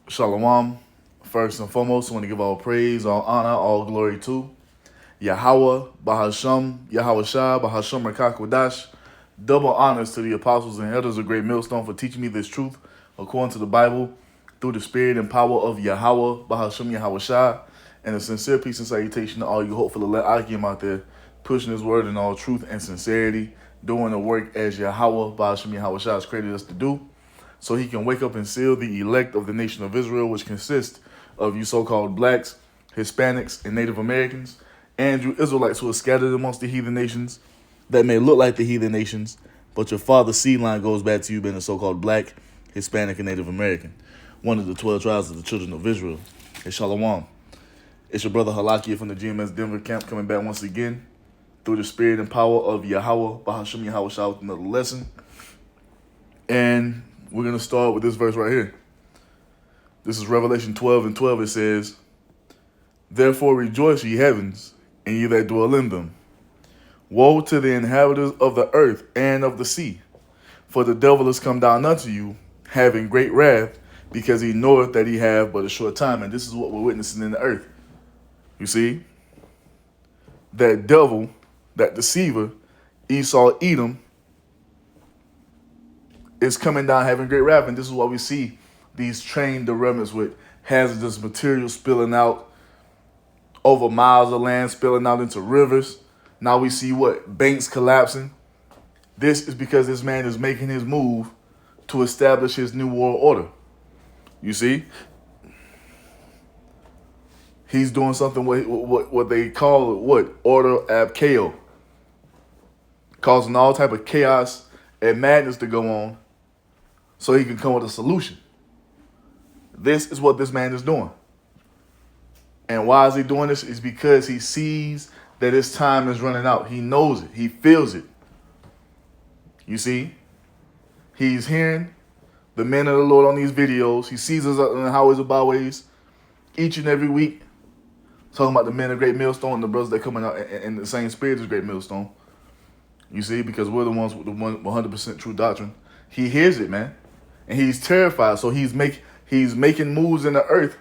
Shalom. First and foremost, I want to give all praise, all honor, all glory to Yahweh, Bahasham, Yahweh Shah, Bahasham Rakakwadash. Double honors to the apostles and elders of Great Millstone for teaching me this truth according to the Bible through the spirit and power of Yahweh, Bahasham, Yahweh Shah. And a sincere peace and salutation to all you hopeful elect Akim out there, pushing his word in all truth and sincerity, doing the work as Yahweh, Bahasham, Yahweh Shah has created us to do, so he can wake up and seal the elect of the nation of Israel, which consists of you so-called blacks, Hispanics, and Native Americans, and you Israelites who are scattered amongst the heathen nations that may look like the heathen nations, but your father's seed line goes back to you being a so-called black, Hispanic, and Native American, one of the 12 tribes of the children of Israel. Hey, Shalom. It's your brother Halakia from the GMS Denver camp coming back once again through the spirit and power of Yahweh, Bahasham Yahweh Shah, with another lesson. And we're going to start with this verse right here. This is Revelation 12:12. It says, "Therefore rejoice, ye heavens, and ye that dwell in them. Woe to the inhabitants of the earth and of the sea, for the devil is come down unto you, having great wrath, because he knoweth that he have but a short time." And this is what we're witnessing in the earth. You see? That devil, that deceiver, Esau, Edom, is coming down having great wrath. And this is why we see these train derailments with hazardous material spilling out over miles of land, spilling out into rivers. Now we see what? Banks collapsing. This is because this man is making his move to establish his new world order. You see? He's doing something what they call what? Order ab chaos. Causing all type of chaos and madness to go on so he can come with a solution. This is what this man is doing. And why is he doing this? It's because he sees that his time is running out. He knows it. He feels it. You see? He's hearing the men of the Lord on these videos. He sees us in the highways and byways each and every week, talking about the men of Great Millstone and the brothers that coming out in the same spirit as Great Millstone. You see? Because we're the ones with the 100% true doctrine. He hears it, man. And he's terrified. So he's making moves in the earth,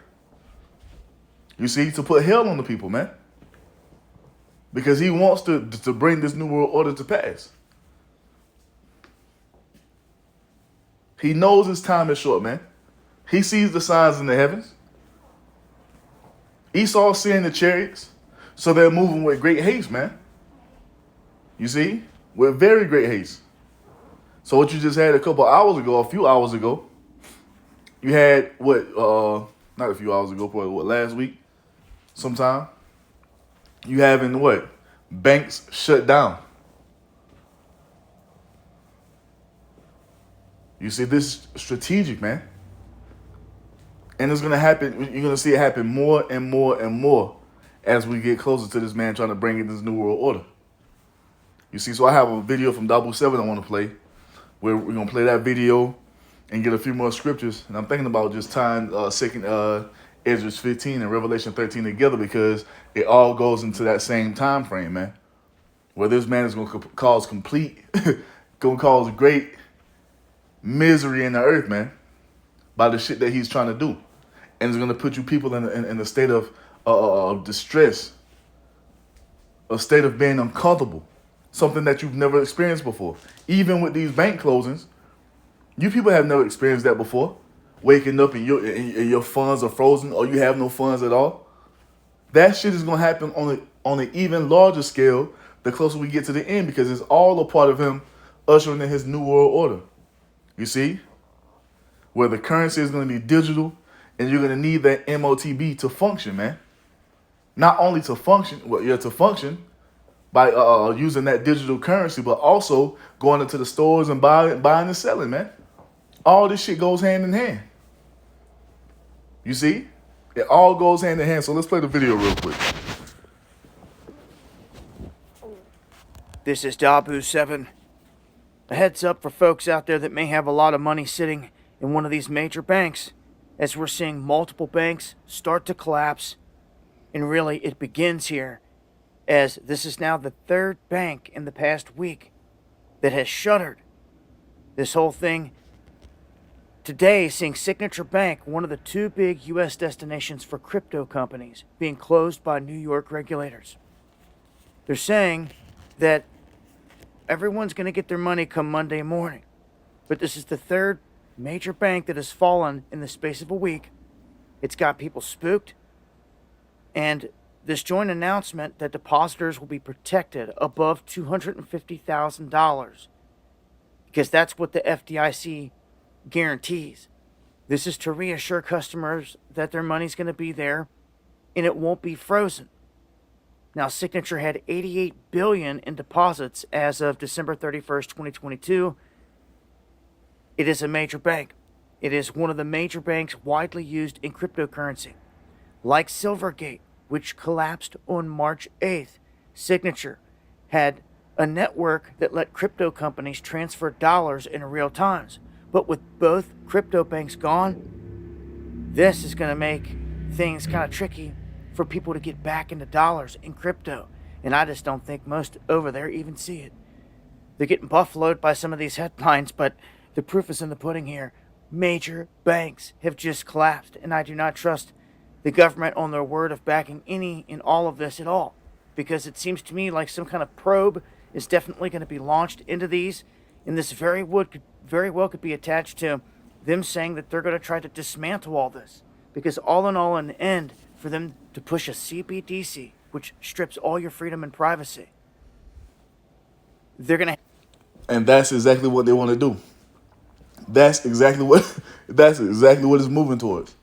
you see, to put hell on the people, man. Because he wants to bring this new world order to pass. He knows his time is short, man. He sees the signs in the heavens. Esau's seeing the chariots, so they're moving with great haste, man. You see? With very great haste. So what you just had a few hours ago, you had not a few hours ago, probably last week sometime, you having what? Banks shut down. You see, this is strategic, man. And it's going to happen. You're going to see it happen more and more and more as we get closer to this man trying to bring in this new world order. You see, so I have a video from Double 7 I want to play, where we're going to play that video and get a few more scriptures. And I'm thinking about just tying Ezra 15 and Revelation 13 together, because it all goes into that same time frame, man. Where this man is going to cause going to cause great misery in the earth, man, by the shit that he's trying to do. And it's going to put you people in a state of distress, a state of being uncomfortable, something that you've never experienced before. Even with these bank closings, you people have never experienced that before. Waking up and your funds are frozen, or you have no funds at all. That shit is going to happen on an even larger scale the closer we get to the end, because it's all a part of him ushering in his new world order. You see? Where the currency is going to be digital, and you're going to need that MOTB to function, man. Not only to function, to function by using that digital currency, but also going into the stores and buying and selling, man. All this shit goes hand in hand. You see? It all goes hand in hand. So let's play the video real quick. This is Dabu 7. A heads up for folks out there that may have a lot of money sitting in one of these major banks, as we're seeing multiple banks start to collapse. And really, it begins here, as this is now the third bank in the past week that has shuttered. This whole thing Today, seeing Signature Bank, one of the two big U.S. destinations for crypto companies, being closed by New York regulators. They're saying that everyone's going to get their money come Monday morning. But this is the third major bank that has fallen in the space of a week. It's got people spooked. And this joint announcement that depositors will be protected above $250,000, because that's what the FDIC guarantees. This is to reassure customers that their money's going to be there and it won't be frozen. Now, Signature had $88 billion in deposits as of December 31st, 2022. It is a major bank. It is one of the major banks widely used in cryptocurrency. Like Silvergate, which collapsed on March 8th, Signature had a network that let crypto companies transfer dollars in real times. But with both crypto banks gone, this is going to make things kind of tricky for people to get back into dollars in crypto. And I just don't think most over there even see it. They're getting buffaloed by some of these headlines, but the proof is in the pudding here. Major banks have just collapsed, and I do not trust the government on their word of backing any and all of this at all, because it seems to me like some kind of probe is definitely going to be launched into these, and this very well could be attached to them saying that they're going to try to dismantle all this, because all in all, in the end, for them to push a CBDC, which strips all your freedom and privacy, they're going to... And that's exactly what they want to do. That's exactly what it's moving towards.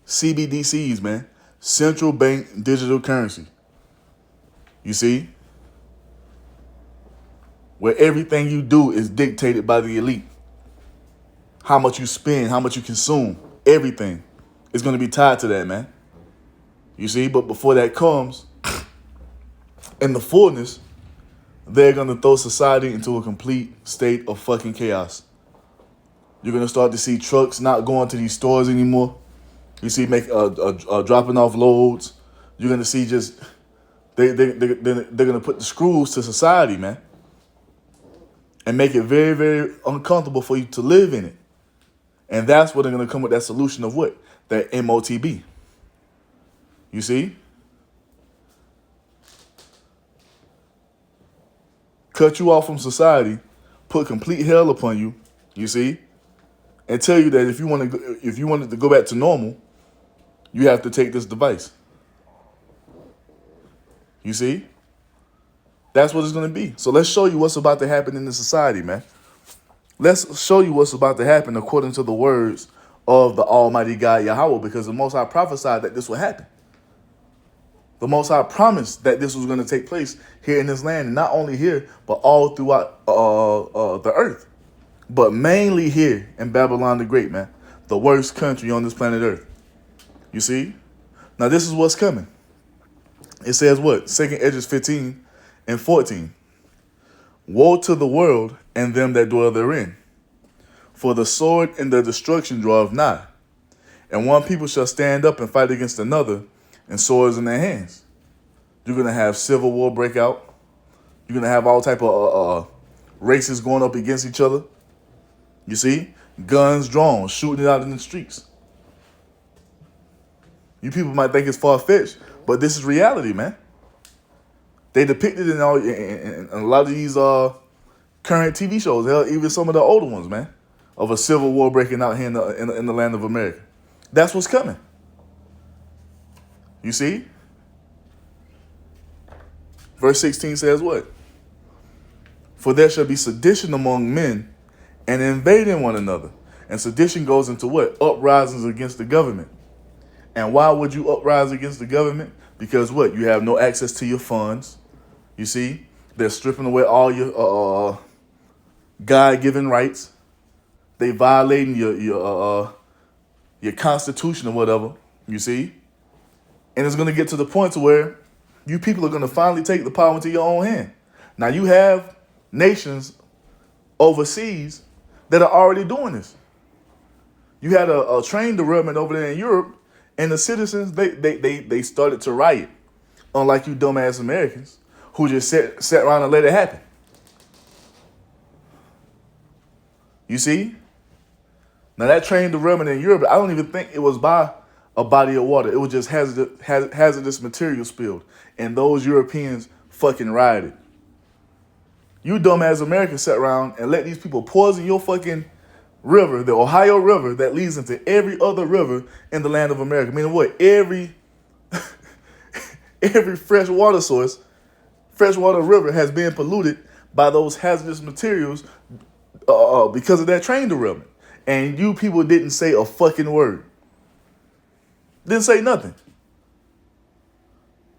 CBDCs, man. Central bank digital currency. You see? Where everything you do is dictated by the elite. How much you spend, how much you consume, everything is going to be tied to that, man. You see? But before that comes, in the fullness, they're going to throw society into a complete state of fucking chaos. You're going to start to see trucks not going to these stores anymore. You see dropping off loads. You're going to see just, they're going to put the screws to society, man. And make it very, very uncomfortable for you to live in it. And that's what they're going to come with, that solution of what? That MOTB. You see? Cut you off from society, put complete hell upon you, you see? And tell you that if you wanted to go back to normal, you have to take this device. You see? That's what it's going to be. So let's show you what's about to happen in the society, man. Let's show you what's about to happen according to the words of the Almighty God Yahweh, because the Most High prophesied that this would happen. The Most High promised that this was going to take place here in this land, and not only here, but all throughout the earth. But mainly here in Babylon the Great, man. The worst country on this planet Earth. You see? Now this is what's coming. It says what? 2 Esdras 15 and 14. Woe to the world and them that dwell therein. For the sword and the destruction draweth nigh. And one people shall stand up and fight against another, and swords in their hands. You're going to have civil war break out. You're going to have all type of races going up against each other. You see? Guns drawn, shooting it out in the streets. You people might think it's far-fetched, but this is reality, man. They depicted in a lot of these current TV shows, hell, even some of the older ones, man, of a civil war breaking out here in the land of America. That's what's coming. You see? Verse 16 says what? For there shall be sedition among men and invading one another. And sedition goes into what? Uprisings against the government. And why would you uprise against the government? Because what? You have no access to your funds. You see? They're stripping away all your God-given rights. They violating your constitution or whatever. You see? And it's going to get to the point to where you people are going to finally take the power into your own hand. Now, you have nations overseas that are already doing this. You had a train derailment over there in Europe, and the citizens, they started to riot, unlike you dumbass Americans who just sat around and let it happen. You see? Now that train derailment in Europe, I don't even think it was by a body of water. It was just hazardous material spilled, and those Europeans fucking rioted. You dumbass Americans sat around and let these people poison your fucking river, the Ohio River that leads into every other river in the land of America. Meaning what? Every freshwater source, freshwater river has been polluted by those hazardous materials because of that train derailment. And you people didn't say a fucking word. Didn't say nothing.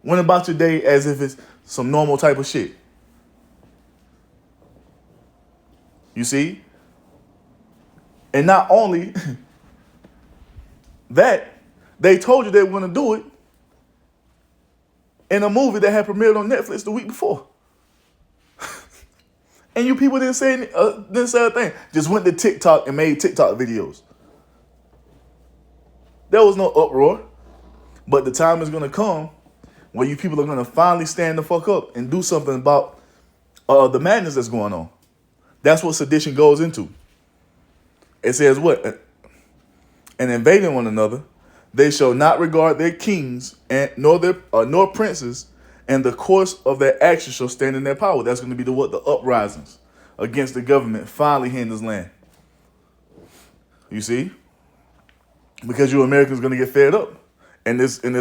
Went about your day as if it's some normal type of shit. You see? And not only that, they told you they were going to do it in a movie that had premiered on Netflix the week before. And you people didn't say a thing. Just went to TikTok and made TikTok videos. There was no uproar. But the time is going to come where you people are going to finally stand the fuck up and do something about the madness that's going on. That's what sedition goes into. It says what? And invading one another, they shall not regard their kings and nor princes, and the course of their actions shall stand in their power. That's going to be the uprisings against the government finally here in this land. You see? Because you Americans are going to get fed up. And this thing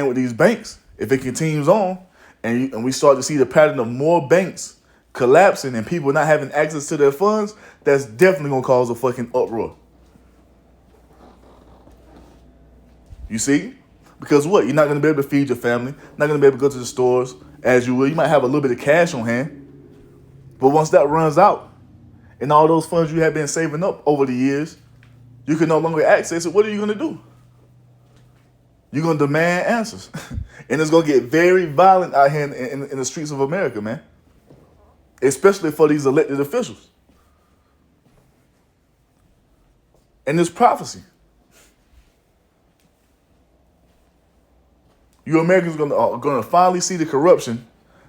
with these banks, if it continues on, and we start to see the pattern of more banks collapsing and people not having access to their funds, that's definitely gonna cause a fucking uproar. You see? Because what? You're not gonna be able to feed your family, not gonna be able to go to the stores as you will. You might have a little bit of cash on hand, but once that runs out, and all those funds you have been saving up over the years, you can no longer access it. What are you gonna do? You're going to demand answers. And it's going to get very violent out here in the streets of America, man. Especially for these elected officials. And this prophecy. You Americans are going to finally see the corruption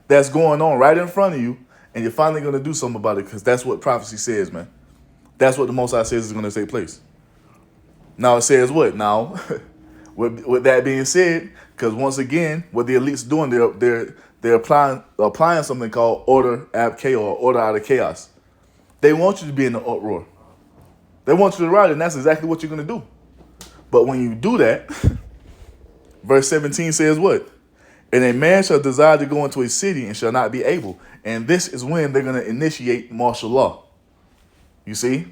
that's going on right in front of you, and you're finally going to do something about it, because that's what prophecy says, man. That's what the Most High says is going to take place. Now it says what? Now... With that being said, because once again, what the elites doing, they're applying something called order ab chaos, or order out of chaos. They want you to be in the uproar. They want you to riot, and that's exactly what you're going to do. But when you do that, verse 17 says what? And a man shall desire to go into a city and shall not be able. And this is when they're going to initiate martial law. You see?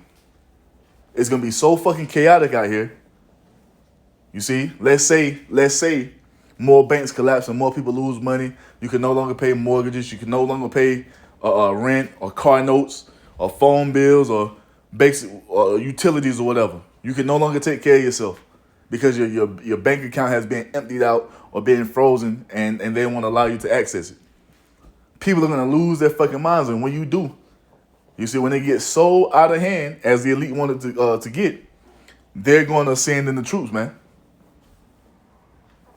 It's going to be so fucking chaotic out here. You see, let's say more banks collapse and more people lose money. You can no longer pay mortgages. You can no longer pay rent or car notes or phone bills or basic utilities or whatever. You can no longer take care of yourself because your bank account has been emptied out or been frozen, and they won't allow you to access it. People are going to lose their fucking minds. And when you do, you see, when they get so out of hand as the elite wanted to get, they're going to send in the troops, man.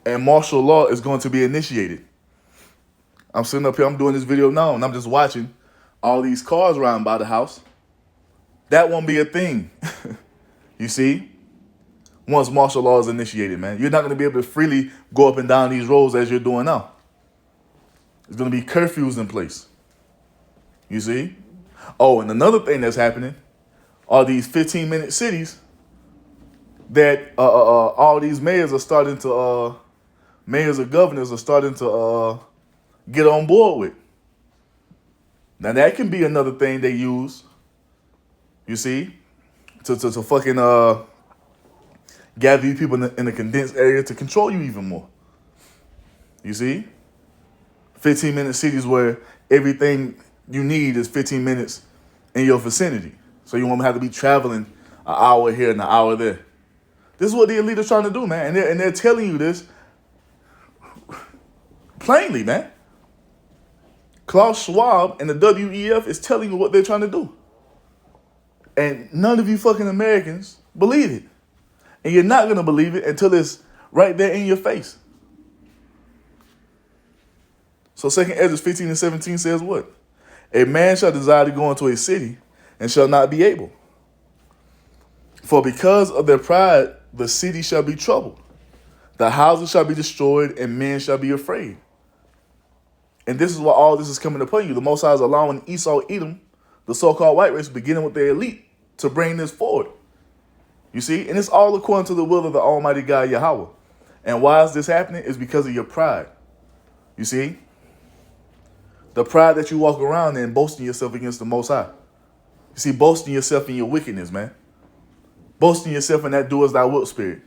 And martial law is going to be initiated. I'm sitting up here, I'm doing this video now, and I'm just watching all these cars riding by the house. That won't be a thing. You see? Once martial law is initiated, man. You're not going to be able to freely go up and down these roads as you're doing now. There's going to be curfews in place. You see? Oh, and another thing that's happening are these 15-minute cities that all these mayors or governors are starting to get on board with. Now that can be another thing they use, you see, to fucking gather you people in a condensed area to control you even more. You see? 15-minute cities where everything you need is 15 minutes in your vicinity. So you won't have to be traveling an hour here and an hour there. This is what the elite are trying to do, man. And they're telling you this plainly, man. Klaus Schwab and the WEF is telling you what they're trying to do. And none of you fucking Americans believe it. And you're not going to believe it until it's right there in your face. So 2 Ezra 15 and 17 says what? A man shall desire to go into a city and shall not be able. For because of their pride, the city shall be troubled. The houses shall be destroyed, and men shall be afraid. And this is why all this is coming upon you. The Most High is allowing Esau, Edom, the so-called white race, beginning with their elite, to bring this forward. You see? And it's all according to the will of the Almighty God, Yahweh. And why is this happening? It's because of your pride. You see? The pride that you walk around in, boasting yourself against the Most High. You see, boasting yourself in your wickedness, man. Boasting yourself in that do as thou wilt spirit.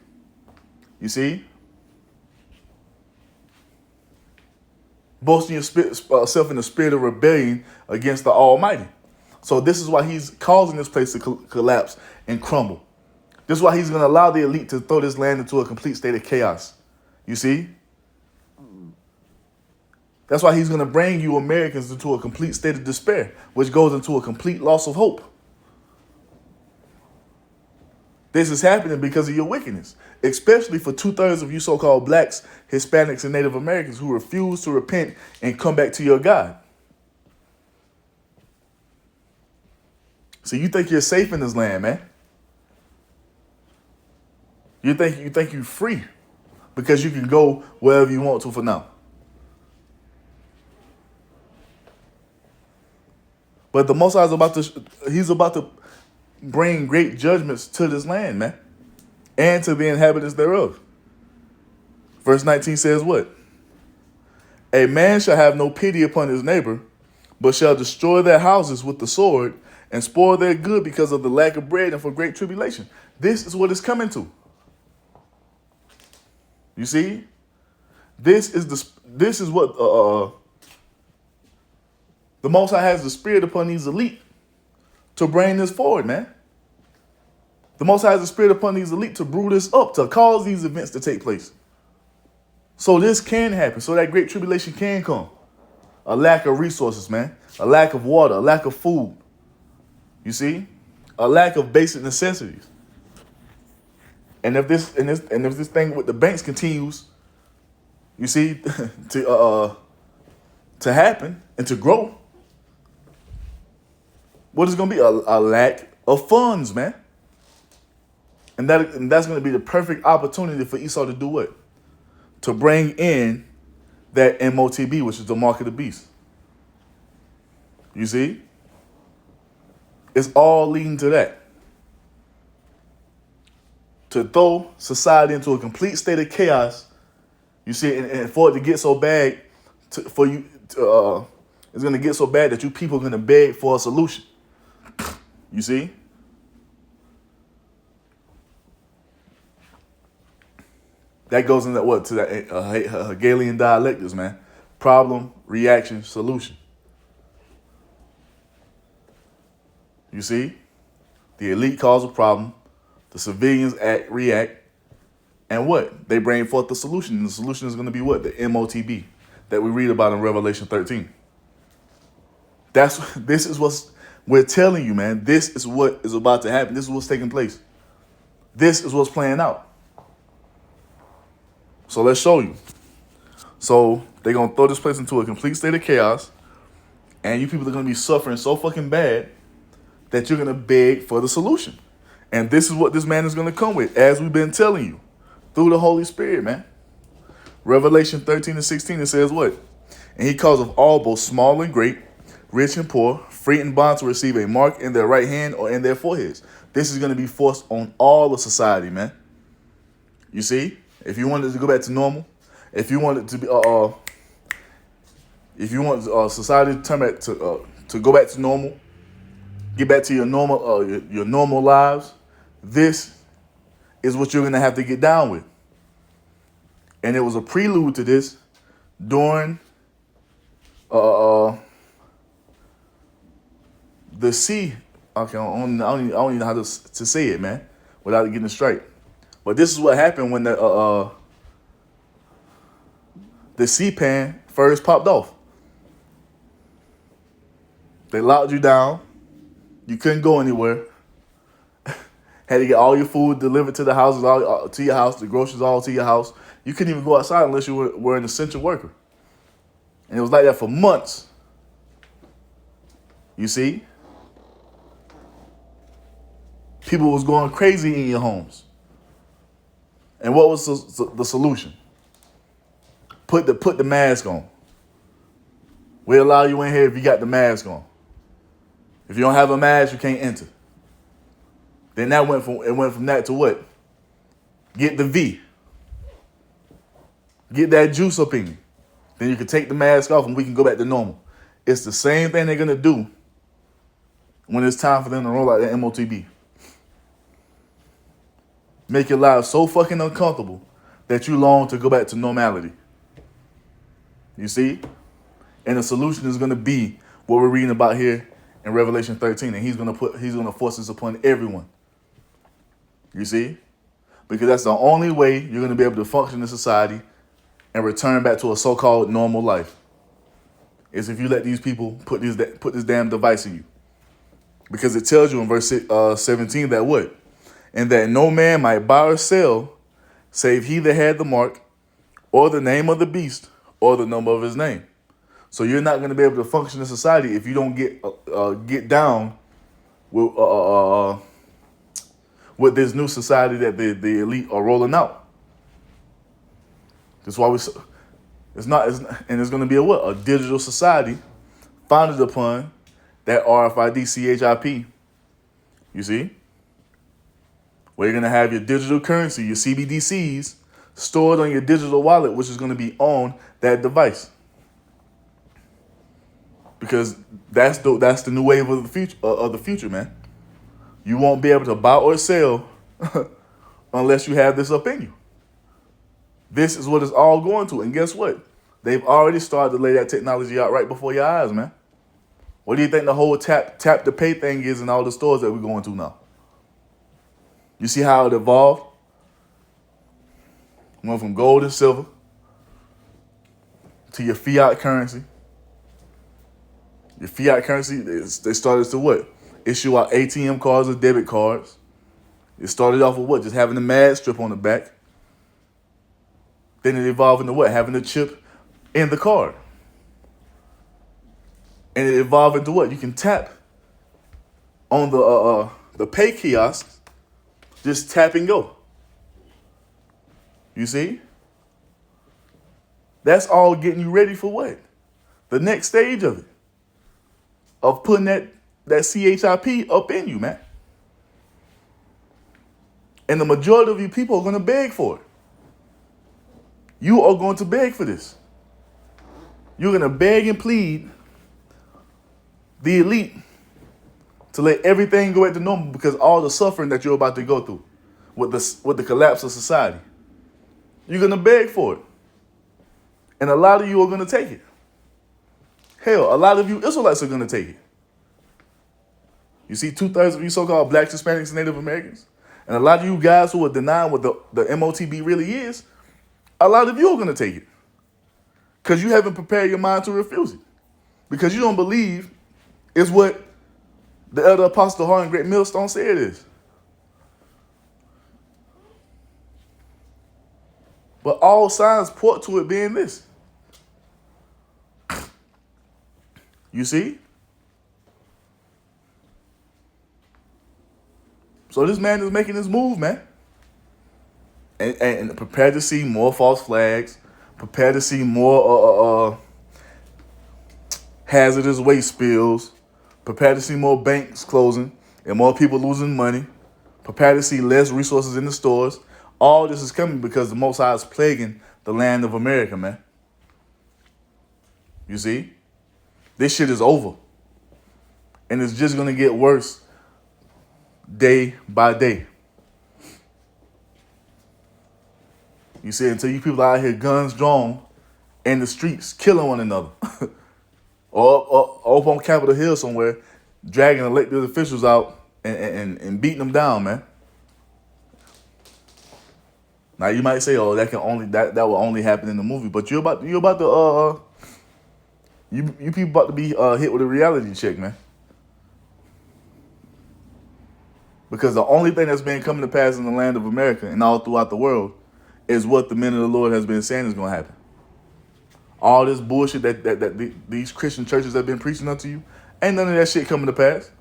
You see? Boasting yourself in the spirit of rebellion against the Almighty. So this is why he's causing this place to collapse and crumble. This is why he's going to allow the elite to throw this land into a complete state of chaos. You see? That's why he's going to bring you Americans into a complete state of despair, which goes into a complete loss of hope. This is happening because of your wickedness, especially for 2/3 of you so-called blacks, Hispanics, and Native Americans who refuse to repent and come back to your God. So you think you're safe in this land, man. You think you're free because you can go wherever you want to for now. But the Most High is he's about to bring great judgments to this land, man, and to the inhabitants thereof. Verse 19 says what? A man shall have no pity upon his neighbor, but shall destroy their houses with the sword and spoil their good because of the lack of bread and for great tribulation. This is what it's coming to. You see? This is what the Most High has the spirit upon these elite to bring this forward, man. The Most High has the spirit upon these elite to brew this up, to cause these events to take place. So this can happen, so that great tribulation can come. A lack of resources, man. A lack of water, a lack of food. You see? A lack of basic necessities. And if this thing with the banks continues, you see, to happen and to grow, what is going to be? A lack of funds, man. And that's going to be the perfect opportunity for Esau to do what? To bring in that MOTB, which is the mark of the beast. You see? It's all leading to that. To throw society into a complete state of chaos, you see, and for it to get so bad, it's going to get so bad that you people are going to beg for a solution. You see? That goes into what? To that Hegelian dialectics, man. Problem, reaction, solution. You see? The elite cause a problem. The civilians react. And what? They bring forth the solution. And the solution is going to be what? The MOTB that we read about in Revelation 13. This is what we're telling you, man. This is what is about to happen. This is what's taking place. This is what's playing out. So let's show you. So they're going to throw this place into a complete state of chaos. And you people are going to be suffering so fucking bad that you're going to beg for the solution. And this is what this man is going to come with, as we've been telling you, through the Holy Spirit, man. Revelation 13:16, it says what? And he causeth all, both small and great, rich and poor, free and bond, to receive a mark in their right hand or in their foreheads. This is going to be forced on all of society, man. You see? If you wanted to go back to normal, if you wanted to be, if you want society to turn back to go back to normal, get back to your normal lives, this is what you're gonna have to get down with. And it was a prelude to this during the sea. Okay, I don't even know how to say it, man, without getting it straight. But this is what happened when the sea pan first popped off. They locked you down. You couldn't go anywhere. Had to get all your food delivered to the houses, all to your house, the groceries all to your house. You couldn't even go outside unless you were an essential worker. And it was like that for months. You see? People was going crazy in your homes. And what was the solution? Put the mask on. We allow you in here if you got the mask on. If you don't have a mask, you can't enter. Then it went from that to what? Get the V. Get that juice up in you. Then you can take the mask off and we can go back to normal. It's the same thing they're gonna do when it's time for them to roll out the MOTB. Make your life so fucking uncomfortable that you long to go back to normality. You see? And the solution is gonna be what we're reading about here in Revelation 13, and he's gonna force this upon everyone. You see? Because that's the only way you're gonna be able to function in society and return back to a so-called normal life. Is if you let these people put this damn device in you. Because it tells you in verse 17 that what? And that no man might buy or sell, save he that had the mark, or the name of the beast, or the number of his name. So you're not going to be able to function in society if you don't get down with this new society that the elite are rolling out. That's why it's going to be a digital society founded upon that RFID CHIP. You see? Where you're going to have your digital currency, your CBDCs, stored on your digital wallet, which is going to be on that device. Because that's the new wave of the future, man. You won't be able to buy or sell unless you have this up in you. This is what it's all going to. And guess what? They've already started to lay that technology out right before your eyes, man. What do you think the whole tap to pay thing is in all the stores that we're going to now? You see how it evolved? Went from gold and silver to your fiat currency. Your fiat currency, they started to what? Issue out ATM cards or debit cards. It started off with what? Just having the mad strip on the back. Then it evolved into what? Having the chip in the card. And it evolved into what? You can tap on the pay kiosks, just tap and go. You see? That's all getting you ready for what? The next stage of it. Of putting that CHIP up in you, man. And the majority of you people are going to beg for it. You are going to beg for this. You're going to beg and plead the elite to let everything go back to normal because all the suffering that you're about to go through with the collapse of society. You're going to beg for it. And a lot of you are going to take it. Hell, a lot of you Israelites are going to take it. You see, 2/3 of you so-called blacks, Hispanics, and Native Americans, and a lot of you guys who are denying what the MOTB really is, a lot of you are going to take it. Because you haven't prepared your mind to refuse it. Because you don't believe it's what the elder apostle Harlan Great Millstone said it is. But all signs point to it being this. You see? So this man is making this move, man. And prepare to see more false flags. Prepare to see more hazardous waste spills. Prepare to see more banks closing and more people losing money. Prepare to see less resources in the stores. All this is coming because the Most High is plaguing the land of America, man. You see? This shit is over. And it's just going to get worse day by day. You see, until you people out here guns drawn in the streets killing one another. or up on Capitol Hill somewhere, dragging elected officials out and beating them down, man. Now you might say, "Oh, that will only happen in the movie," but you people about to be hit with a reality check, man. Because the only thing that's been coming to pass in the land of America and all throughout the world is what the men of the Lord has been saying is going to happen. All this bullshit that these Christian churches have been preaching unto you, ain't none of that shit coming to pass.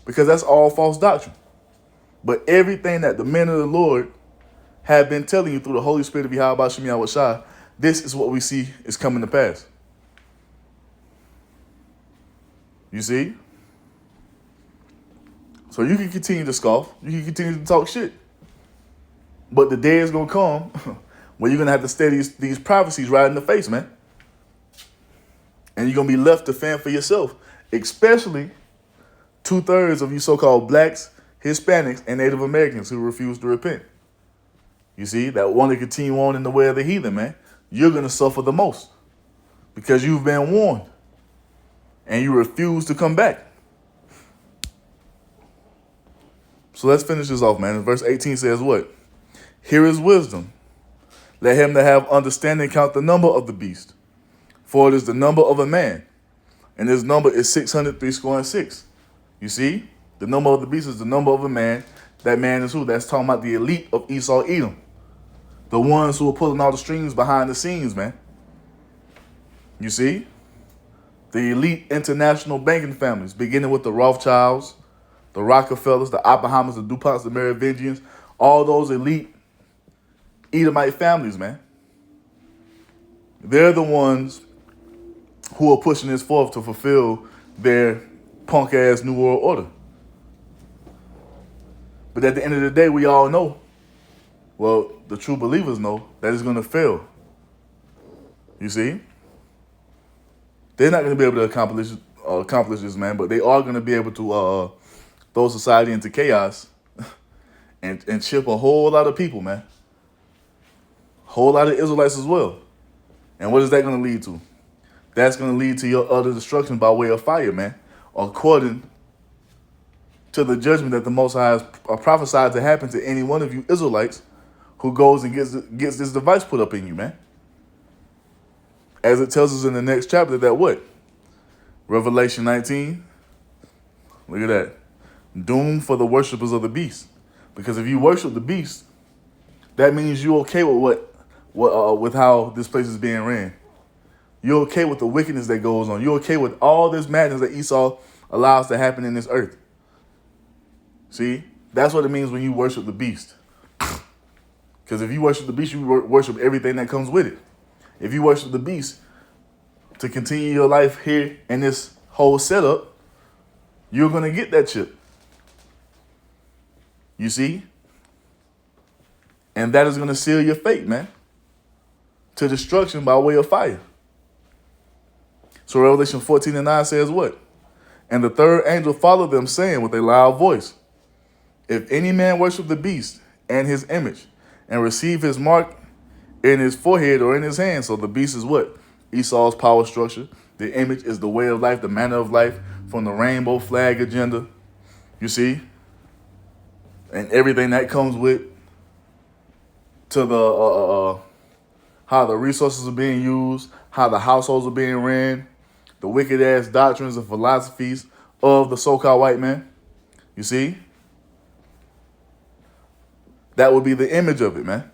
Because that's all false doctrine. But everything that the men of the Lord have been telling you through the Holy Spirit of Yahweh Shem Yahweh Shai, this is what we see is coming to pass. You see? So you can continue to scoff. You can continue to talk shit. But the day is going to come where you're going to have to stare these prophecies right in the face, man. And you're going to be left to fend for yourself. Especially 2/3 of you so-called blacks, Hispanics, and Native Americans who refuse to repent. You see, that want to continue on in the way of the heathen, man. You're going to suffer the most because you've been warned and you refuse to come back. So let's finish this off, man. Verse 18 says what? Here is wisdom. Let him that have understanding count the number of the beast, for it is the number of a man, and his number is 636. You see, the number of the beast is the number of a man. That man is who? That's talking about the elite of Esau, Edom. The ones who are pulling all the strings behind the scenes, man. You see? The elite international banking families, beginning with the Rothschilds, the Rockefellers, the Oppenheimers, the DuPonts, the Merovingians, all those elite Edomite families, man. They're the ones who are pushing this forth to fulfill their punk-ass New World Order. But at the end of the day, we all know, well, the true believers know that it's going to fail. You see? They're not going to be able to accomplish this, man, but they are going to be able to throw society into chaos and chip a whole lot of people, man. Whole lot of Israelites as well. And what is that going to lead to? That's going to lead to your utter destruction by way of fire, man, according to the judgment that the Most High has prophesied to happen to any one of you Israelites who goes and gets this device put up in you, man. As it tells us in the next chapter that what? Revelation 19. Look at that. Doom for the worshipers of the beast. Because if you worship the beast, that means you're okay with with how this place is being ran. You're okay with the wickedness that goes on. You're okay with all this madness that Esau allows to happen in this earth. See? That's what it means when you worship the beast. Because if you worship the beast, you worship everything that comes with it. If you worship the beast to continue your life here in this whole setup, you're going to get that chip. You see? And that is going to seal your fate, man, to destruction by way of fire. So Revelation 14:9 says what? And the third angel followed them, saying with a loud voice, if any man worship the beast and his image, and receive his mark in his forehead or in his hand. So the beast is what? Esau's power structure. The image is the way of life, the manner of life from the rainbow flag agenda. You see? And everything that comes with to the how the resources are being used, how the households are being ran, the wicked ass doctrines and philosophies of the so-called white man. You see? That would be the image of it, man.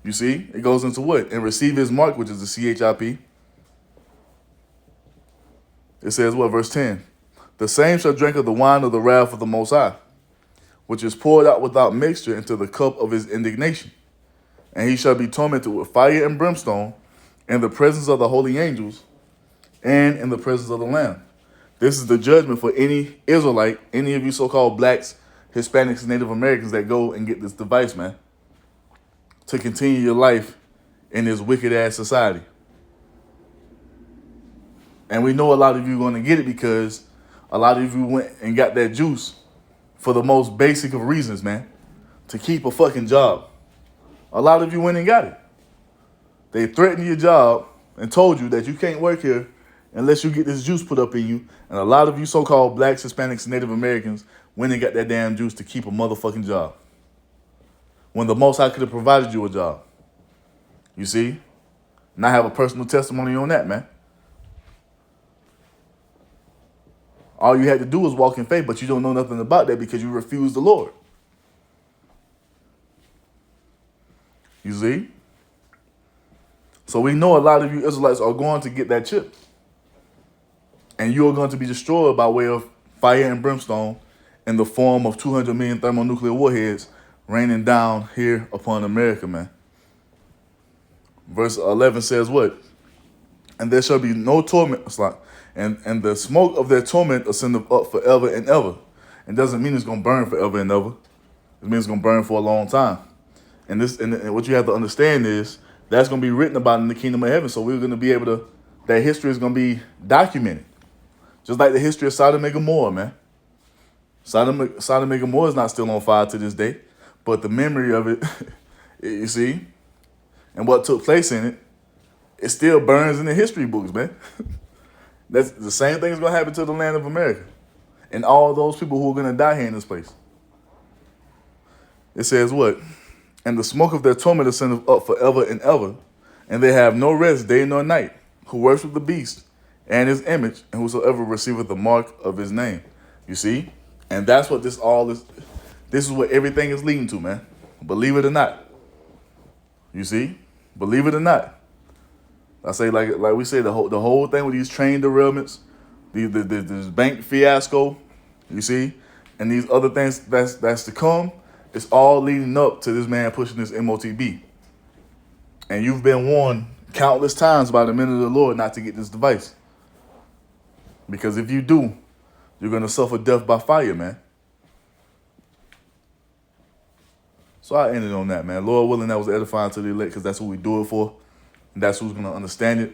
You see? It goes into what? And receive his mark, which is the CHIP. It says what? Verse 10. The same shall drink of the wine of the wrath of the Most High, which is poured out without mixture into the cup of his indignation. And he shall be tormented with fire and brimstone in the presence of the holy angels and in the presence of the Lamb. This is the judgment for any Israelite, any of you so-called blacks, Hispanics, and Native Americans that go and get this device, man, to continue your life in this wicked-ass society. And we know a lot of you are going to get it because a lot of you went and got that juice for the most basic of reasons, man, to keep a fucking job. A lot of you went and got it. They threatened your job and told you that you can't work here unless you get this juice put up in you. And a lot of you so-called blacks, Hispanics, and Native Americans went and got that damn juice to keep a motherfucking job, when the Most High could have provided you a job. You see? And I have a personal testimony on that, man. All you had to do was walk in faith, but you don't know nothing about that because you refused the Lord. You see? So we know a lot of you Israelites are going to get that chip. And you are going to be destroyed by way of fire and brimstone in the form of 200 million thermonuclear warheads raining down here upon America, man. Verse 11 says what? And there shall be no torment, and the smoke of their torment ascendeth up forever and ever. It doesn't mean it's going to burn forever and ever. It means it's going to burn for a long time. And what you have to understand is that's going to be written about in the kingdom of heaven. So we're going to be able to, that history is going to be documented. Just like the history of Sodom and Gomorrah, man. Sodom and Gomorrah is not still on fire to this day, but the memory of it, you see, and what took place in it, it still burns in the history books, man. That's the same thing is going to happen to the land of America and all those people who are going to die here in this place. It says what? And the smoke of their torment ascendeth up forever and ever, and they have no rest day nor night, who worship the beast and his image, and whosoever receiveth the mark of his name. You see? And that's what this all is. This is what everything is leading to, man. Believe it or not. You see? Believe it or not. I say, like we say, the whole thing with these train derailments, this bank fiasco, you see, and these other things that's to come, it's all leading up to this man pushing this MOTB. And you've been warned countless times by the men of the Lord not to get this device. Because if you do, you're going to suffer death by fire, man. So I ended on that, man. Lord willing, that was edifying to the elect, because that's who we do it for. And that's who's going to understand it.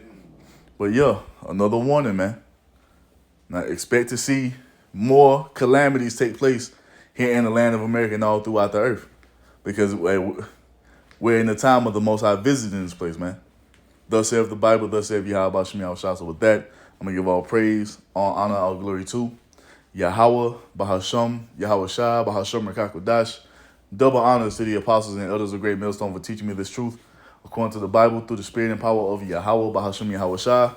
But yeah, another warning, man. Now expect to see more calamities take place here in the land of America and all throughout the earth. Because we're in the time of the Most High visiting this place, man. Thus saith the Bible, thus saith Yahweh Shem Yahushua. So with that, I'm going to give all praise, all honor, all glory to Yahweh, Bahasham, Yahweh Shah, Bahasham Rakakodash. Double honors to the apostles and elders of Great Millstone for teaching me this truth according to the Bible through the spirit and power of Yahweh, Bahasham, Yahweh Shah.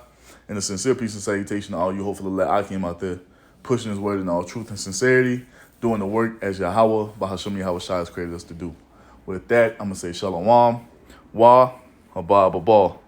And a sincere peace and salutation to all you hopefully let Akim out there pushing his word in all truth and sincerity, doing the work as Yahweh, Bahasham, Yahweh Shah has created us to do. With that, I'm going to say Shalom, Wa, Haba, Babal.